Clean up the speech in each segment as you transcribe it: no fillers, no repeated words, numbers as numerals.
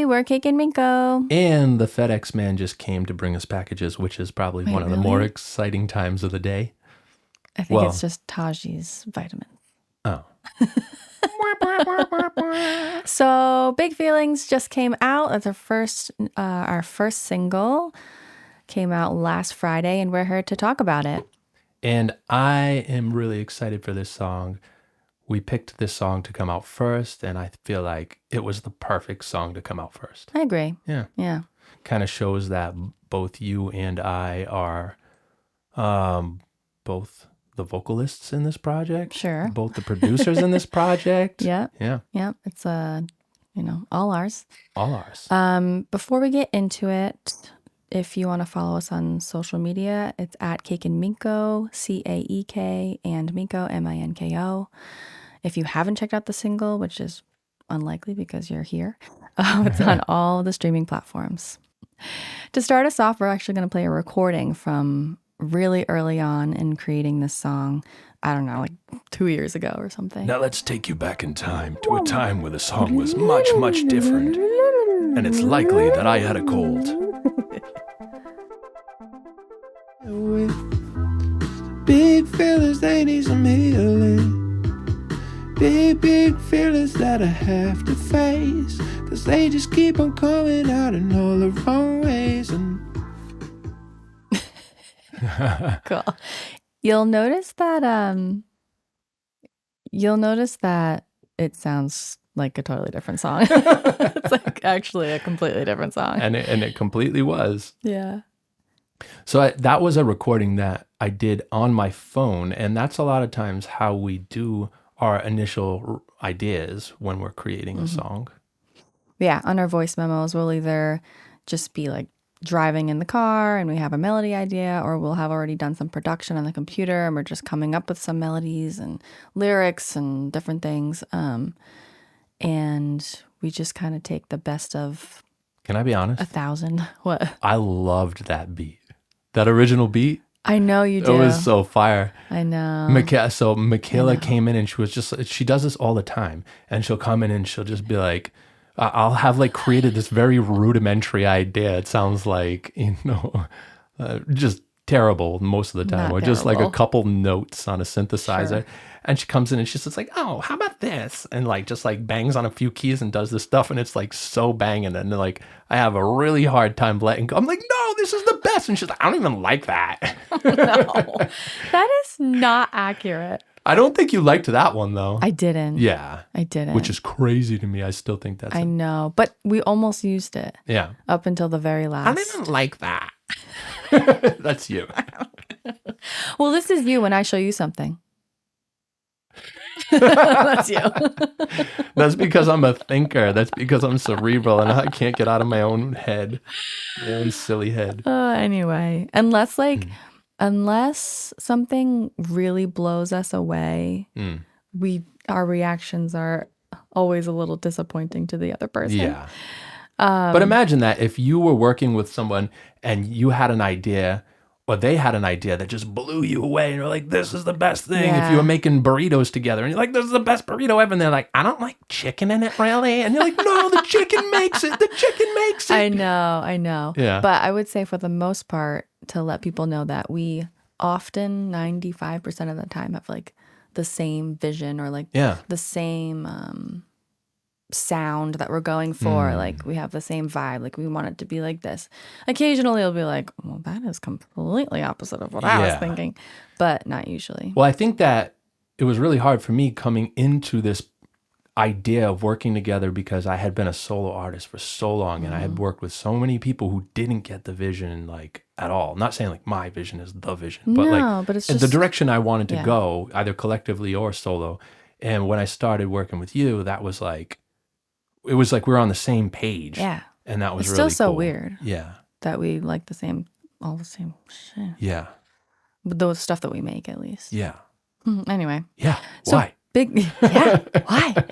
Hey, we're Caek and Minko. And the FedEx man just came to bring us packages, which is probably one of the more exciting times of the day. I think it's just Taji's vitamin. Oh. So Big Feelings just came out. That's our first single. Came out last Friday, and we're here to talk about it. And I am really excited for this song. We picked this song to come out first, and I feel like it was the perfect song to come out first. I agree. Yeah. Kind of shows that both you and I are both the vocalists in this project. Sure. Both the producers in this project. Yeah. Yeah. It's all ours. All ours. Before we get into it, if you want to follow us on social media, it's at Caek and Minko, CAEK, and Minko, MINKO. If you haven't checked out the single, which is unlikely because you're here, it's on all the streaming platforms. To start us off, we're actually going to play a recording from really early on in creating this song. I don't know, like 2 years ago or something. Now let's take you back in time to a time where the song was much, much different. And it's likely that I had a cold. Big feelings, they need some healing. Big feelings that I have to face, 'cause they just keep on coming out in all the wrong ways. And Cool. You'll notice that it sounds like a totally different song. It's like actually a completely different song. And it completely was. Yeah. So that was a recording that I did on my phone, and that's a lot of times how we do our initial ideas when we're creating a song. Yeah, on our voice memos, we'll either just be like driving in the car and we have a melody idea, or we'll have already done some production on the computer and we're just coming up with some melodies and lyrics and different things. And we just kind of take the best of Can I be honest? 1,000. What? I loved that beat. That original beat. I know you do. It was so fire. I know. Michaela came in and she does this all the time. And she'll come in and she'll just be like, I'll have like created this very rudimentary idea. It sounds like, just terrible most of the time. Not or just like a terrible. couple notes on a synthesizer. Sure. And she comes in and she's just like, oh, how about this? And like just like bangs on a few keys and does this stuff. And it's like so banging. And like I have a really hard time letting go. I'm like, no, this is the best. And she's like, I don't even like that. No, that is not accurate. I don't think you liked that one though. I didn't. Yeah. I didn't. Which is crazy to me. I still think that's I know, but we almost used it. Yeah. Up until the very last. I didn't like that. That's you. Well, this is you when I show you something. That's you. That's because I'm a thinker. That's because I'm cerebral and I can't get out of my own head. My own silly head. Anyway, unless something really blows us away, our reactions are always a little disappointing to the other person. Yeah. But imagine that if you were working with someone and you had an idea, or they had an idea that just blew you away, and you're like, this is the best thing. Yeah. If you were making burritos together and you're like, this is the best burrito ever, and they're like, I don't like chicken in it really. And you're like, no, the chicken makes it. The chicken makes it. I know. Yeah. But I would say for the most part, to let people know that we often 95% of the time have like the same vision or like the same sound that we're going for. Like we have the same vibe. Like we want it to be like this. Occasionally it'll be like, well, that is completely opposite of what I was thinking, but not usually. Well, I think that it was really hard for me coming into this idea of working together because I had been a solo artist for so long and I had worked with so many people who didn't get the vision like at all. I'm not saying like my vision is the vision, but but it's the just direction I wanted to go, either collectively or solo. And when I started working with you, it was like we were on the same page. Yeah. And that was it's really still so cool. weird. Yeah. That we like all the same shit. Yeah. With the stuff that we make at least. Yeah. Anyway. Yeah. So Why? Why?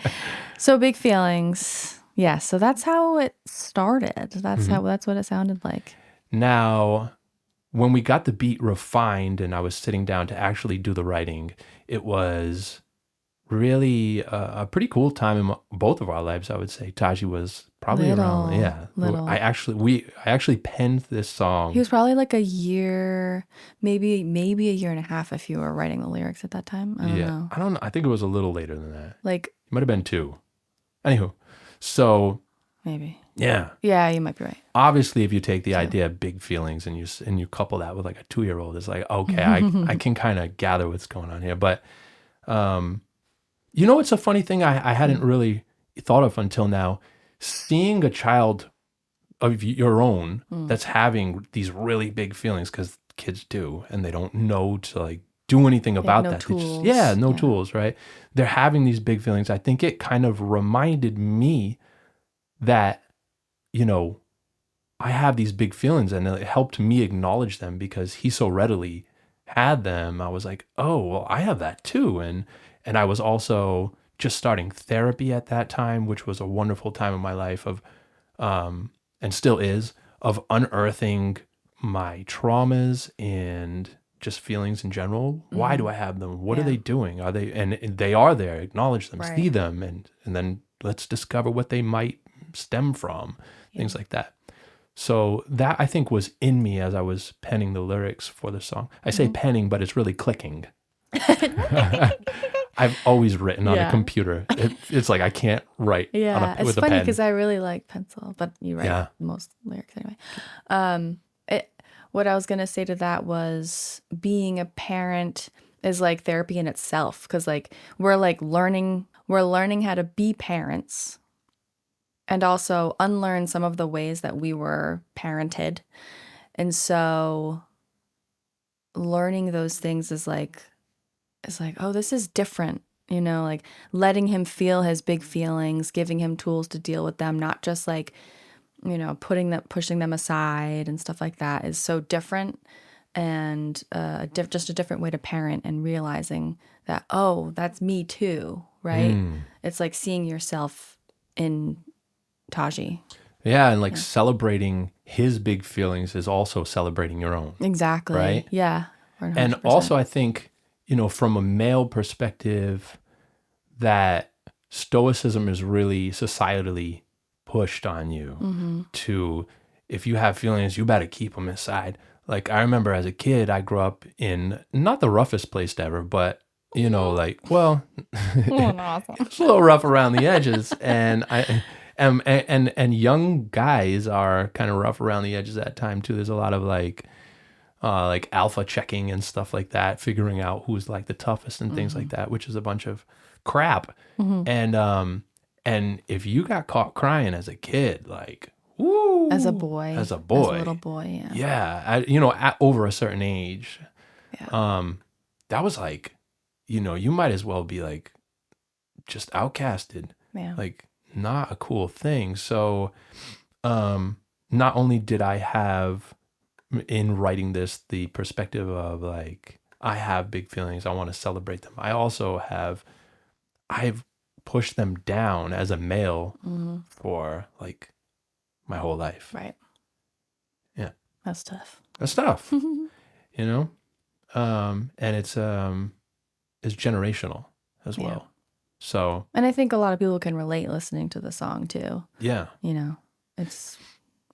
So Big Feelings. Yeah, so that's how it started. That's what it sounded like. Now, when we got the beat refined and I was sitting down to actually do the writing, it was really a pretty cool time in both of our lives, I would say. Taji was Probably around, Little, yeah. little. I actually penned this song. He was probably like a year, maybe a year and a half if you were writing the lyrics at that time. I don't know. I don't know. I think it was a little later than that. Like, It might have been 2. Anywho, so maybe. yeah. Yeah, you might be right. Obviously, if you take the idea of big feelings and you couple that with like a 2-year-old, it's like, okay, I can kind of gather what's going on here. But it's a funny thing I hadn't really thought of until now. Seeing a child of your own that's having these really big feelings, because kids do, and they don't know to like do anything about that. Tools. No tools, right? They're having these big feelings. I think it kind of reminded me that, I have these big feelings, and it helped me acknowledge them because he so readily had them. I was like, oh, well, I have that too. And I was also just starting therapy at that time, which was a wonderful time in my life of, and still is, of unearthing my traumas and just feelings in general. Why do I have them? What are they doing? Are they, and they are there, acknowledge them, see them, and then let's discover what they might stem from, things like that. So that, I think, was in me as I was penning the lyrics for the song. I say penning, but it's really clicking. I've always written on a computer. It's like I can't write with a pen. It's funny because I really like pencil, but you write most lyrics anyway. What I was going to say to that was being a parent is like therapy in itself, because like we're learning how to be parents and also unlearn some of the ways that we were parented. And so learning those things is like, oh, this is different, like letting him feel his big feelings, giving him tools to deal with them, not just like, pushing them aside and stuff like that is so different, and just a different way to parent, and realizing that, oh, that's me too, right? It's like seeing yourself in Taji. Yeah, and like celebrating his big feelings is also celebrating your own. Exactly. Right? Yeah. 100%. And also, I think, from a male perspective, that stoicism is really societally pushed on you to, if you have feelings, you better keep them inside. Like, I remember as a kid, I grew up in not the roughest place ever, but, like, well, it's a little rough around the edges. And and young guys are kind of rough around the edges at that time too. There's a lot of like alpha checking and stuff like that, figuring out who's like the toughest and things like that, which is a bunch of crap. And if you got caught crying as a kid, like, woo, as a little boy, at over a certain age, that was like, you might as well be like just outcasted, like not a cool thing. So, not only did I have in writing this the perspective of like, I have big feelings, I want to celebrate them. I've pushed them down as a male for like my whole life. Right. Yeah. That's tough. And it's generational as well. So, and I think a lot of people can relate listening to the song too. Yeah. It's.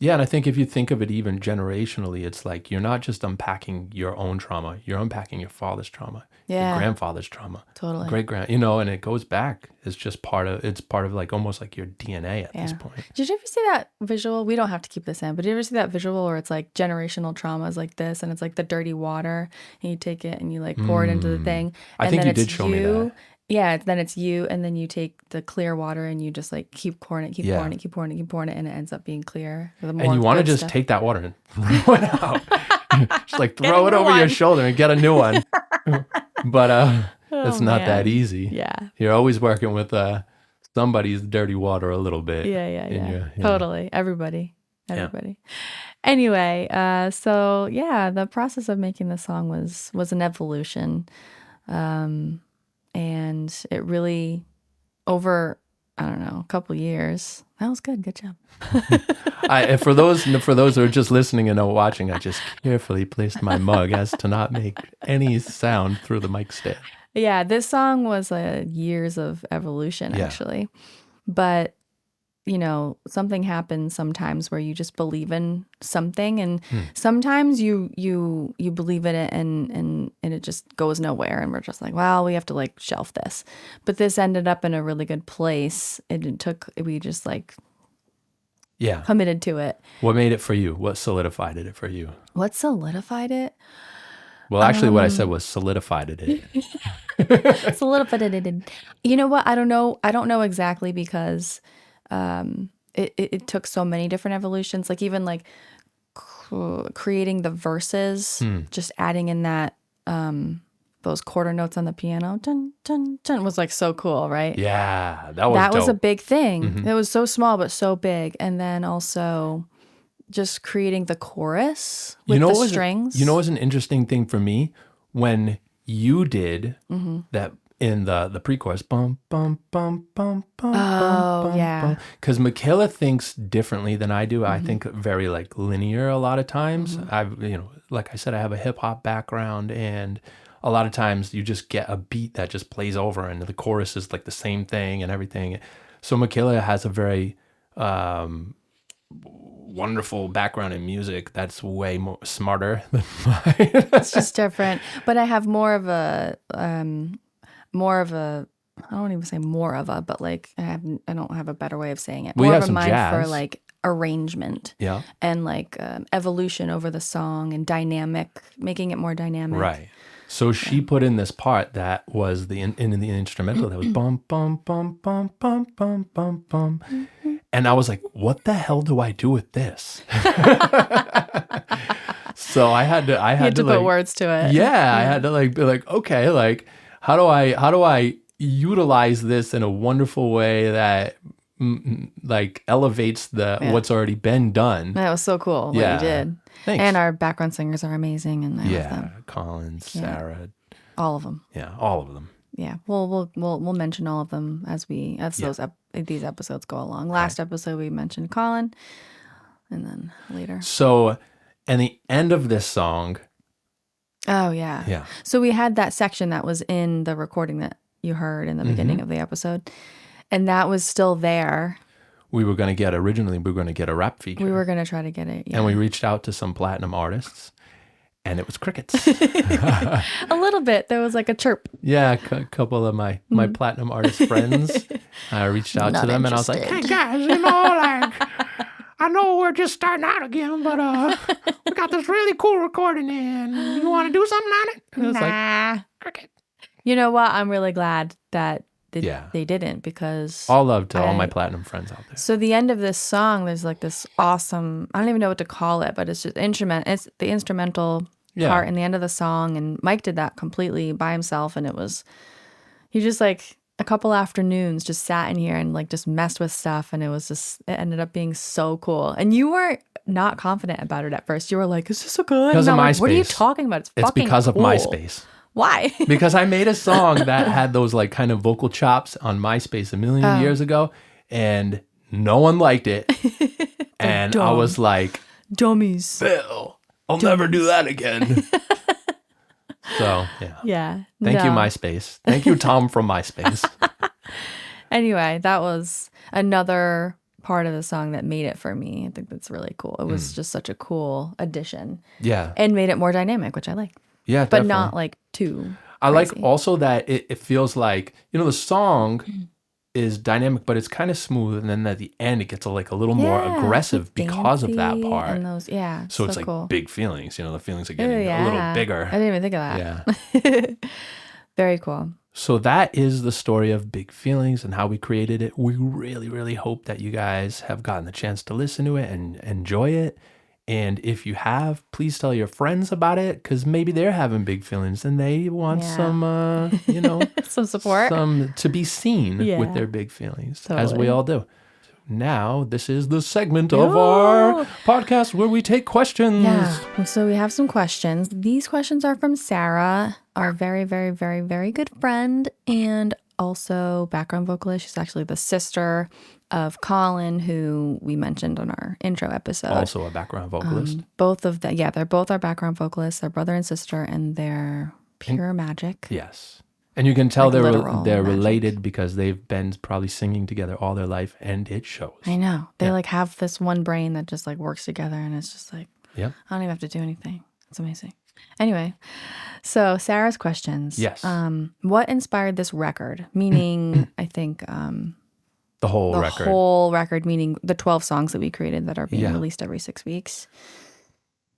Yeah, and I think if you think of it even generationally, it's like you're not just unpacking your own trauma, you're unpacking your father's trauma, your grandfather's trauma, totally, great-grand, and it goes back. It's just part of like almost like your DNA at this point. Did you ever see that visual? We don't have to keep this in, but did you ever see that visual where it's like generational traumas like this, and it's like the dirty water, and you take it and you like pour it into the thing. I think you did show me that. Yeah, then it's you, and then you take the clear water and you just like keep pouring it, and it ends up being clear. And you want to just take that water and throw it out. Just like throw it over your shoulder and get a new one. But it's not that easy. Yeah. You're always working with somebody's dirty water a little bit. Yeah. Totally. Everybody. Anyway, so yeah, the process of making the song was an evolution. And it really, over, I don't know, a couple years. That was good. Good job. For those who are just listening and not watching, I just carefully placed my mug as to not make any sound through the mic stand. Yeah, this song was years of evolution, actually. But something happens sometimes where you just believe in something, and sometimes you believe in it and it just goes nowhere, and we're just like, well, we have to like shelf this. But this ended up in a really good place. We just like committed to it. What made it for you? What solidified it for you? What solidified it? Well, actually, what I said was solidified it. Solidified it. You know what? I don't know. I don't know exactly because it took so many different evolutions. Like even like creating the verses, just adding in that those quarter notes on the piano, dun, dun, dun, was like so cool, right? Yeah, that was a dope. big thing. It was so small but so big, and then also just creating the chorus with the strings. You know, was an interesting thing for me when you did that in the pre-chorus, bum bum bum bum bum. Oh, yeah. Because Michaela thinks differently than I do. I think very like linear a lot of times. I've like I said, I have a hip hop background, and a lot of times you just get a beat that just plays over, and the chorus is like the same thing and everything. So Michaela has a very wonderful background in music that's way more smarter than mine. It's just different. But I have more of a I don't even say more of a, but like I don't have a better way of saying it. We More have of a some mind jazz. for like arrangement. Yeah. And like evolution over the song and dynamic, making it more dynamic. Right. So she put in this part that was in the instrumental that was bum bum bum bum bum bum bum bum, and I was like, "What the hell do I do with this?" So I had to put words to it. Yeah, I had to like be like, okay, like how do I utilize this in a wonderful way that like elevates what's already been done. That was so cool what you did. Thanks. And our background singers are amazing, and I love them. Colin, Sarah. All of them. Yeah, all of them. Yeah, we'll mention all of them as these episodes go along. Last episode we mentioned Colin, and then later. So, and the end of this song. Oh yeah. Yeah. So we had that section that was in the recording that you heard in the beginning of the episode, and that was still there. We were going to get a rap feature. We were going to try to get it. Yeah. And we reached out to some platinum artists, and it was crickets. A little bit. There was like a chirp. Yeah, a couple of my platinum artist friends. I reached out to them, and I was like, Hey guys, like, I know we're just starting out again, but we got this really cool recording in. You want to do something on it? And it was like, Cricket. You know what? I'm really glad that they didn't, because all love to all my platinum friends out there. So the end of this song, there's like this awesome, I don't even know what to call it, but it's just it's the instrumental part in the end of the song, and Mike did that completely by himself, and he just like a couple afternoons just sat in here and like just messed with stuff, and it ended up being so cool. And you were not confident about it at first. You were like, is this so good? Because of MySpace. like, what are you talking about? It's because of MySpace. Why? Because I made a song that had those like kind of vocal chops on MySpace a million years ago, and no one liked it. And I was like, dummies. Bill, I'll never do that again. So, yeah. Yeah. Thank you, MySpace. Thank you, Tom from MySpace. Anyway, that was another part of the song that made it for me. I think that's really cool. It was just such a cool addition. Yeah. And made it more dynamic, which I like. Yeah, but definitely. not like too I crazy. like also that it feels like, the song is dynamic, but it's kind of smooth. And then at the end, it gets a little more aggressive because of that part. And those, so it's like cool. big feelings. The feelings are getting a little bigger. I didn't even think of that. Yeah. Very cool. So that is the story of Big Feelings and how we created it. We really, really hope that you guys have gotten the chance to listen to it and enjoy it. And if you have, please tell your friends about it, because maybe they're having big feelings and they want some, some support, to be seen with their big feelings, as we Totally. all do. Now, this is the segment of our podcast where we take questions. Yeah. So we have some questions. These questions are from Sarah, our very, very, very, very good friend, and also background vocalist. She's actually the sister of Colin, who we mentioned on our intro episode. Also a background vocalist. Both of them, they're both our background vocalists. They're brother and sister, and they're pure magic. Yes. And you can tell Like they're literal they're magic. related because they've been probably singing together all their life, and it shows. I know. They Yeah. like have this one brain that just like works together, and it's just like, Yep. I don't even have to do anything. It's amazing. Anyway, so Sarah's questions. Yes. What inspired this record? Meaning, I think The whole the record. whole record, meaning the 12 songs that we created that are being Yeah. released every 6 weeks.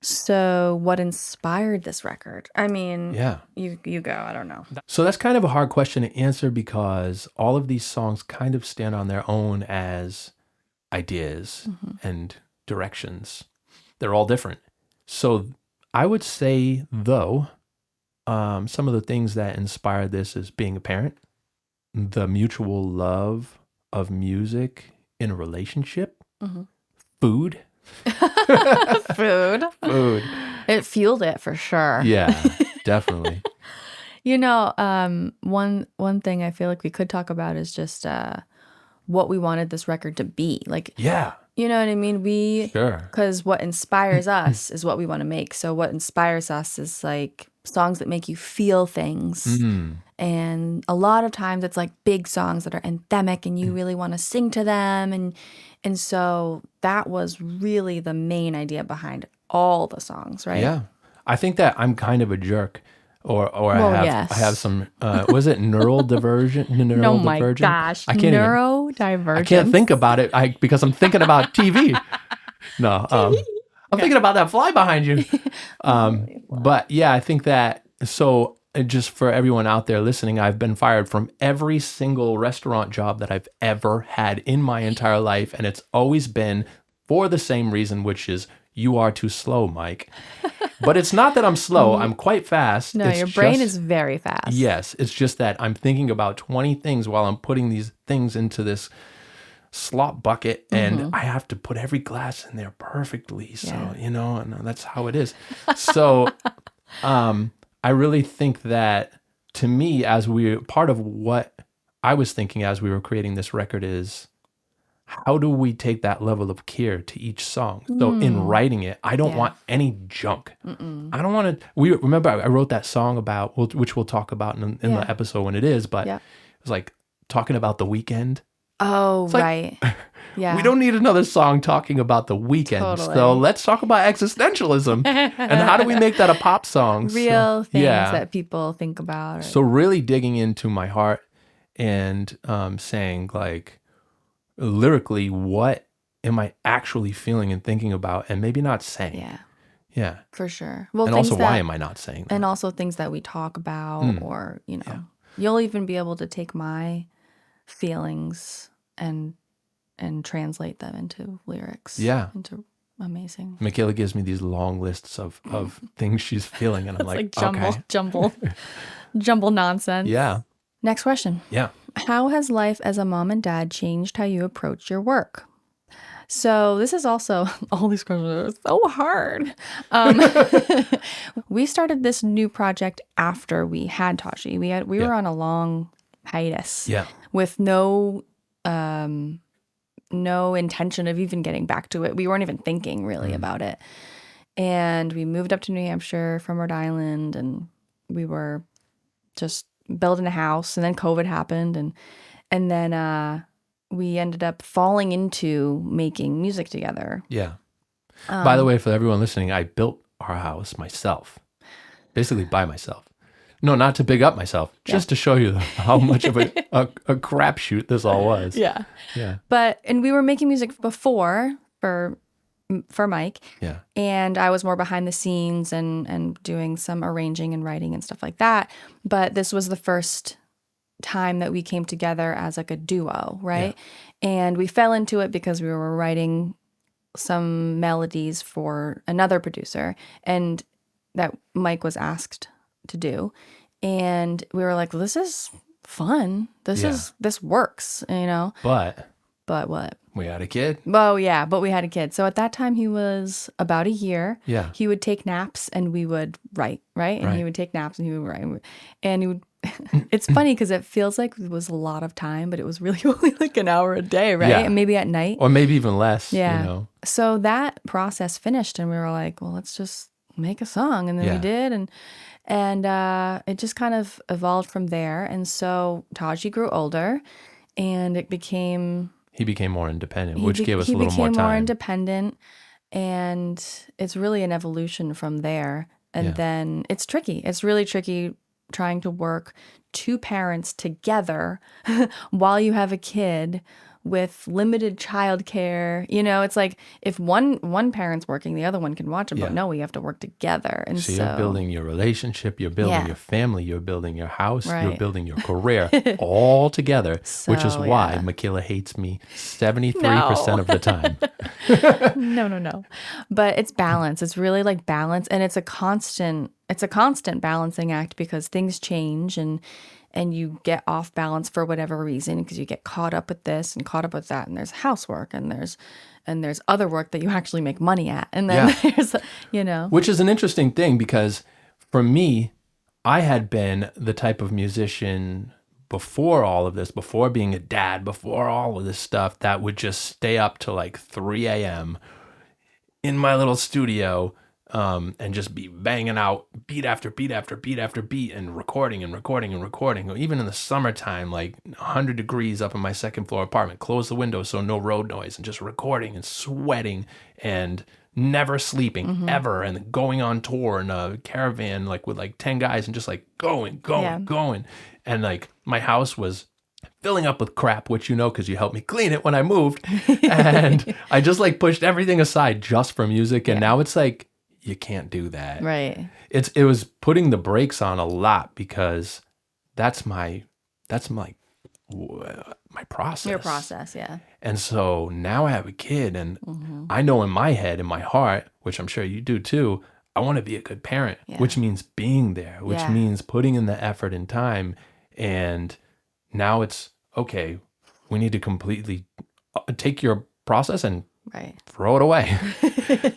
So what inspired this record? I mean, Yeah. you go. I don't know. So that's kind of a hard question to answer because all of these songs kind of stand on their own as ideas and directions. They're all different. So I would say, though, some of the things that inspired this is being a parent, the mutual love of music in a relationship, food. Food. Food. It fueled it for sure. Yeah, definitely. You know, one thing I feel like we could talk about is just what we wanted this record to be. Like, Yeah, you know what I mean? sure. Because what inspires us is what we want to make. So what inspires us is like songs that make you feel things. Mm. And a lot of times it's like big songs that are anthemic and you really want to sing to them. And so that was really the main idea behind all the songs, right? Yeah. I think that I'm kind of a jerk. Or Well, I yes. have some was it neural diversion? Oh my Neurodivergent? gosh. I can't even, Neurodivergence. I can't think about it because I'm thinking about TV. No, I'm thinking about that fly behind you. But yeah, I think that, so just for everyone out there listening, I've been fired from every single restaurant job that I've ever had in my entire life. And it's always been for the same reason, which is you are too slow, Mike. But it's not that I'm slow. I'm quite fast. No, It's your brain just- is very fast. Yes, it's just that I'm thinking about 20 things while I'm putting these things into this slop bucket, and I have to put every glass in there perfectly. So, and that's how it is. So, I really think that, to me, part of what I was thinking as we were creating this record is, how do we take that level of care to each song? So in writing it, I don't want any junk. I don't want to. Remember I wrote that song about, which we'll talk about in the episode when it is, but it was like talking about the weekend. Oh, like- right. Yeah. We don't need another song talking about the weekend. Totally. So let's talk about existentialism and how do we make that a pop song? Real things yeah. that people think about. So really digging into my heart and saying, like, lyrically, what am I actually feeling and thinking about, and maybe not saying. Yeah. For sure. Well, And things also, why that- am I not saying that? And also things that we talk about, or, you'll even be able to take my feelings and translate them into lyrics. Yeah. Into amazing. Michaela gives me these long lists of things she's feeling, and I'm It's like, like jumble, okay. jumble nonsense. Yeah. Next question. Yeah. How has life as a mom and dad changed how you approach your work? So this is also, all these questions are so hard. We started this new project after we had Tashi. We were on a long hiatus. Yeah. With no intention of even getting back to it. We weren't even thinking really about it. And we moved up to New Hampshire from Rhode Island, and we were just building a house, and then COVID happened, and then we ended up falling into making music together. Yeah. By the way, for everyone listening, I built our house myself, basically by myself. No, not to big up myself, just to show you how much of a crapshoot this all was. Yeah. Yeah. And we were making music before for Mike. Yeah. And I was more behind the scenes and doing some arranging and writing and stuff like that. But this was the first time that we came together as like a duo, right? Yeah. And we fell into it because we were writing some melodies for another producer, and that Mike was asked to do. And we were like, well, this is fun. This works, But what? We had a kid. Oh, yeah, but we had a kid. So at that time, he was about a year. Yeah. He would take naps and we would write, right? And he would take naps and he would write. And he would, it's funny because it feels like it was a lot of time, but it was really only like an hour a day, right? Yeah. And maybe at night. Or maybe even less. Yeah. So that process finished and we were like, well, let's just make a song. And then we did. And it just kind of evolved from there. And so Taji grew older and he became more independent, which gave us a little more time. He became more independent. And it's really an evolution from there. And then it's tricky. It's really tricky trying to work two parents together while you have a kid with limited childcare. You know, it's like if one parent's working, the other one can watch it. But no, we have to work together. And so you're building your relationship, you're building your family, you're building your house, you're building your career all together, which is why Michaela hates me 73% of the time. No. But it's balance. It's really like balance. And it's a constant balancing act because things change and you get off balance for whatever reason because you get caught up with this and caught up with that. And there's housework and there's other work that you actually make money at. And then there's, Which is an interesting thing because for me, I had been the type of musician before all of this, before being a dad, before all of this stuff that would just stay up till like 3 a.m. in my little studio and just be banging out beat after beat after beat after beat and recording. Even in the summertime, like 100 degrees up in my second floor apartment, close the windows so no road noise and just recording and sweating and never sleeping ever and going on tour in a caravan like with like 10 guys and just like going. And like my house was filling up with crap, which because you helped me clean it when I moved. And I just like pushed everything aside just for music. And now it's like, you can't do that. Right. It was putting the brakes on a lot because that's my process. Your process, yeah. And so now I have a kid and I know in my head, in my heart, which I'm sure you do too, I want to be a good parent, which means being there, which means putting in the effort and time. And now it's, okay, we need to completely take your process and throw it away.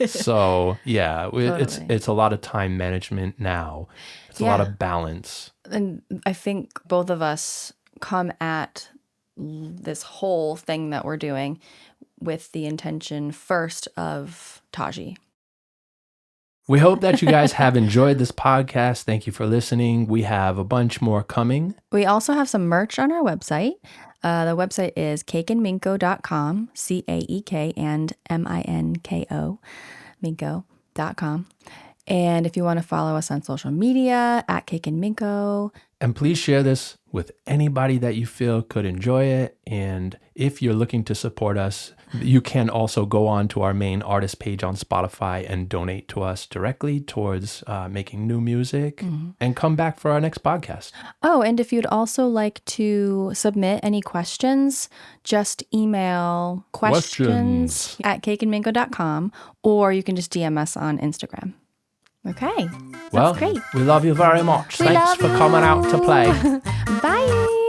So it's a lot of time management now. It's a lot of balance. And I think both of us come at this whole thing that we're doing with the intention first of Taji. We hope that you guys have enjoyed this podcast. Thank you for listening. We have a bunch more coming. We also have some merch on our website. The website is cakeandminko.com, CAEK and MINKO, minko.com. And if you want to follow us on social media, at Caek and Minko. And please share this with anybody that you feel could enjoy it. And if you're looking to support us, you can also go on to our main artist page on Spotify and donate to us directly towards making new music and come back for our next podcast. Oh, and if you'd also like to submit any questions, just email questions at cakeandminko.com or you can just DM us on Instagram. Okay. That's great. We love you very much. Thanks for coming out to play. Bye.